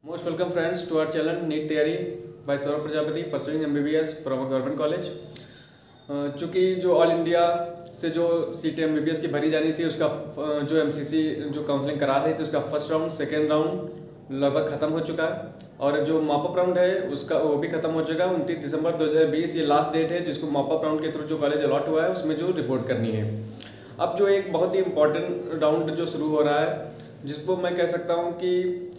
Most welcome friends to our channel NEET तैयारी by Saurabh Prajapati pursuing MBBS from government college. चूँकि जो all India से जो सीटें MBBS की भरी जानी थी उसका जो MCC जो काउंसलिंग करा रही थी उसका फर्स्ट राउंड सेकेंड राउंड लगभग ख़त्म हो चुका है और जो मॉपअप राउंड है उसका वो भी खत्म हो चुका है। 29 दिसंबर 2020 ये लास्ट डेट है जिसको मॉपअप राउंड के थ्रू जो कॉलेज अलॉट हुआ है उसमें जो रिपोर्ट करनी है। अब जो एक बहुत ही इम्पॉर्टेंट राउंड जो शुरू हो रहा है जिसको मैं कह सकता हूँ कि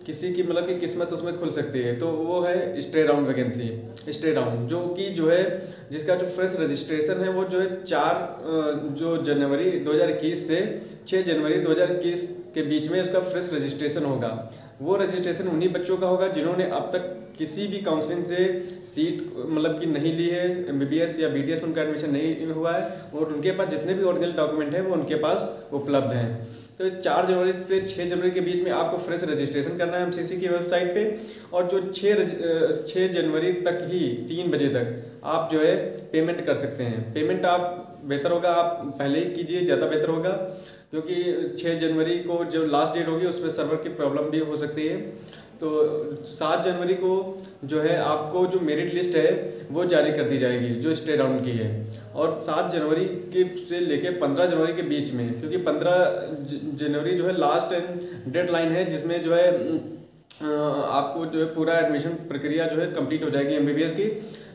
किसी की मतलब कि किस्मत उसमें खुल सकती है, तो वो है stay round vacancy. Stay round जो कि जो है जिसका जो फ्रेश रजिस्ट्रेशन है वो जो है 4 जो जनवरी 2021 से 6 जनवरी 2021 के बीच में उसका फ्रेश रजिस्ट्रेशन होगा। वो रजिस्ट्रेशन उन्हीं बच्चों का होगा जिन्होंने अब तक किसी भी काउंसलिंग से सीट मतलब कि नहीं ली है, MBBS या BDS में उनका एडमिशन नहीं हुआ है और उनके पास जितने भी ओरिजिनल डॉक्यूमेंट हैं वो उनके पास उपलब्ध हैं। तो 4 जनवरी से 6 जनवरी के बीच में आपको फ्रेश रजिस्ट्रेशन करना है MCC की वेबसाइट पे और जो 6 जनवरी तक ही 3 बजे तक आप जो है पेमेंट कर सकते हैं। पेमेंट आप बेहतर होगा आप पहले ही कीजिए, ज़्यादा बेहतर होगा क्योंकि 6 जनवरी को जो लास्ट डेट होगी उसमें सर्वर की प्रॉब्लम भी हो सकती है। तो 7 जनवरी को जो है आपको जो मेरिट लिस्ट है वो जारी कर दी जाएगी जो स्टे राउंड की है और 7 जनवरी के से लेके 15 जनवरी के बीच में, क्योंकि 15 जनवरी जो है लास्ट डेडलाइन है जिसमें जो है आपको जो है पूरा एडमिशन प्रक्रिया जो है कंप्लीट हो जाएगी MBBS की।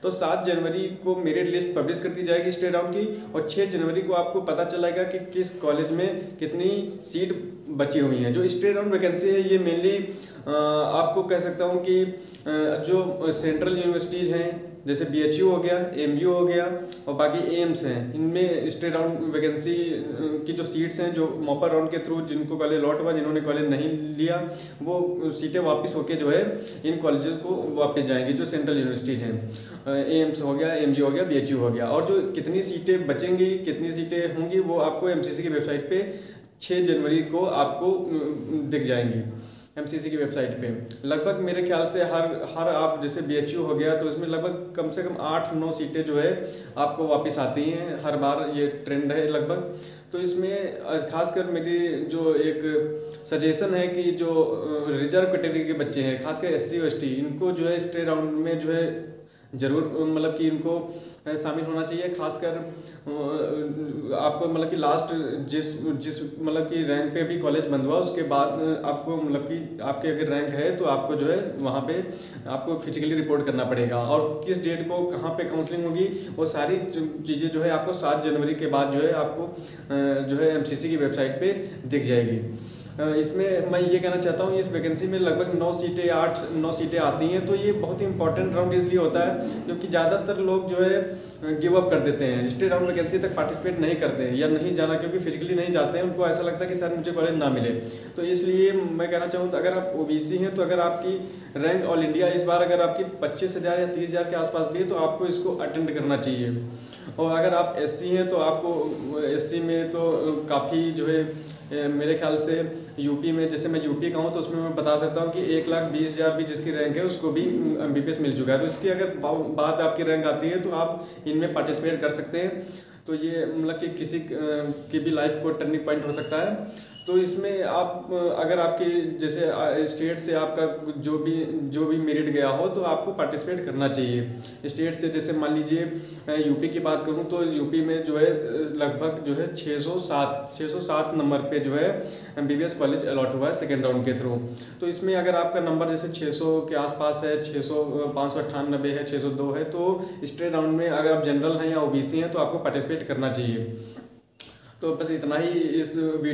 तो 7 जनवरी को मेरिट लिस्ट पब्लिश कर दी जाएगी स्टे राउंड की और 6 जनवरी को आपको पता चलेगा कि किस कॉलेज में कितनी सीट बची हुई हैं। जो स्टे राउंड वैकेंसी है ये मेनली आपको कह सकता हूँ कि जो सेंट्रल यूनिवर्सिटीज़ हैं जैसे BHU हो गया, MU हो गया और बाकी एम्स हैं, इनमें स्टे राउंड वैकेंसी की जो सीट्स हैं जो मॉपर राउंड के थ्रू जिनको कॉलेज लॉट हुआ, जिन्होंने कॉलेज नहीं लिया वो सीटें वापस होके जो है इन कॉलेज को वापस जाएंगी जो सेंट्रल यूनिवर्सिटीज़ हैं। एम्स हो गया, MU हो गया, BHU हो गया और जो कितनी सीटें बचेंगी कितनी सीटें होंगी वो आपको MCC की वेबसाइट पे 6 जनवरी को आपको दिख जाएंगी। MCC की वेबसाइट पे लगभग मेरे ख्याल से हर आप जैसे BHU हो गया तो इसमें लगभग कम से कम 8-9 सीटें जो है आपको वापस आती हैं हर बार, ये ट्रेंड है लगभग। तो इसमें खासकर मेरी जो एक सजेशन है कि जो रिजर्व कैटेगरी के बच्चे हैं खासकर SC ST इनको जो है स्टे राउंड में जो है ज़रूर मतलब कि इनको शामिल होना चाहिए। खासकर आपको मतलब कि लास्ट जिस मतलब कि रैंक पे भी कॉलेज बंद हुआ उसके बाद आपको मतलब कि आपके अगर रैंक है तो आपको जो है वहाँ पे आपको फिजिकली रिपोर्ट करना पड़ेगा और किस डेट को कहाँ पे काउंसलिंग होगी वो सारी चीज़ें जो है आपको 7 जनवरी के बाद जो है आपको जो है MCC की वेबसाइट पर दिख जाएगी। इसमें मैं ये कहना चाहता हूँ इस वैकेंसी में लगभग 9 सीटें आती हैं। तो ये बहुत ही इंपॉर्टेंट राउंड इसलिए होता है क्योंकि ज़्यादातर लोग जो है गिव अप कर देते हैं, स्टे राउंड वैकेंसी तक पार्टिसिपेट नहीं करते हैं या नहीं जाना क्योंकि फिजिकली नहीं जाते हैं, उनको ऐसा लगता है कि शायद मुझे कॉलेज ना मिले। तो इसलिए मैं कहना चाहूँ तो अगर आप OBC हैं तो अगर आपकी रैंक ऑल इंडिया इस बार अगर आपकी 25,000 या 30,000 के आसपास भी है तो आपको इसको अटेंड करना चाहिए। और अगर आप SC हैं तो आपको SC में तो काफ़ी जो है मेरे ख्याल से यूपी में, जैसे मैं यूपी का हूँ तो उसमें मैं बता सकता हूँ कि 1,20,000 भी जिसकी रैंक है उसको भी MBBS मिल चुका है। तो इसकी अगर बात आपकी रैंक आती है तो आप इनमें पार्टिसिपेट कर सकते हैं। तो ये मतलब कि किसी की भी लाइफ को टर्निंग पॉइंट हो सकता है। तो इसमें आप अगर आपकी जैसे स्टेट से आपका जो भी मेरिट गया हो तो आपको पार्टिसिपेट करना चाहिए। स्टेट से जैसे मान लीजिए यूपी की बात करूं तो यूपी में जो है लगभग जो है 607 नंबर पे जो है MBBS कॉलेज अलॉट हुआ है सेकेंड राउंड के थ्रू। तो इसमें अगर आपका नंबर जैसे 600 के आसपास है, 598 है, 602 है तो स्टेट राउंड में अगर आप जनरल हैं या OBC हैं तो आपको पार्टिसिपेट करना चाहिए। तो बस इतना ही इस वीडियो